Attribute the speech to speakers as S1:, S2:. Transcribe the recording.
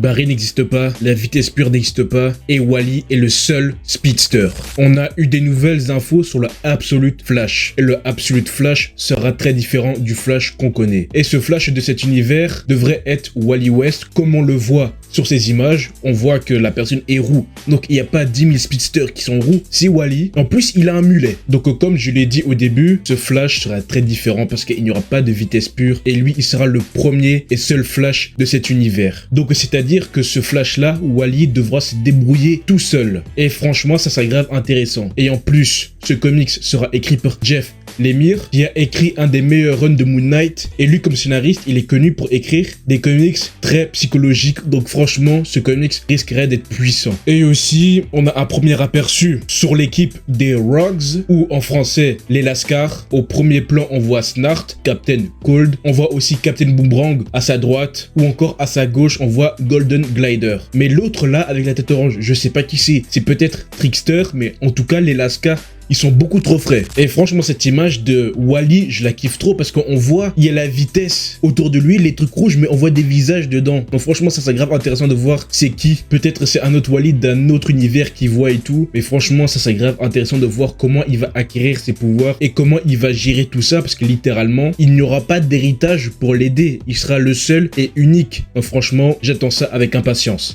S1: Barry n'existe pas, la vitesse pure n'existe pas, et Wally est le seul speedster. On a eu des nouvelles infos sur le Absolute Flash, et le Absolute Flash sera très différent du Flash qu'on connaît. Et ce Flash de cet univers devrait être Wally West, comme on le voit sur ces images. On voit que la personne est roux, donc il n'y a pas 10 000 speedsters qui sont roux, c'est Wally. En plus, il a un mulet. Donc comme je l'ai dit au début, ce Flash sera très différent parce qu'il n'y aura pas de vitesse pure, et lui, il sera le premier et seul Flash de cet univers. Donc c'est-à-dire que ce Flash-là, Wally devra se débrouiller tout seul. Et franchement, ça serait grave intéressant. Et en plus, ce comics sera écrit par Jeff Lemire, qui a écrit un des meilleurs runs de Moon Knight. Et lui, comme scénariste, il est connu pour écrire des comics très psychologiques. Donc franchement, ce comics risquerait d'être puissant. Et aussi, on a un premier aperçu sur l'équipe des Rogues, ou en français, les Lascars. Au premier plan, on voit Snart, Captain Cold. On voit aussi Captain Boomerang à sa droite, ou encore à sa gauche, on voit Golden Glider. Mais l'autre là, avec la tête orange, je sais pas qui c'est. C'est peut-être Trickster, mais en tout cas, les Lascars, ils sont beaucoup trop frais. Et franchement, cette image de Wally, je la kiffe trop parce qu'on voit, il y a la vitesse autour de lui, les trucs rouges, mais on voit des visages dedans. Donc franchement, ça serait grave intéressant de voir c'est qui. Peut-être c'est un autre Wally d'un autre univers qui voit et tout. Mais franchement, ça serait grave intéressant de voir comment il va acquérir ses pouvoirs et comment il va gérer tout ça, parce que littéralement, il n'y aura pas d'héritage pour l'aider. Il sera le seul et unique. Donc franchement, j'attends ça avec impatience.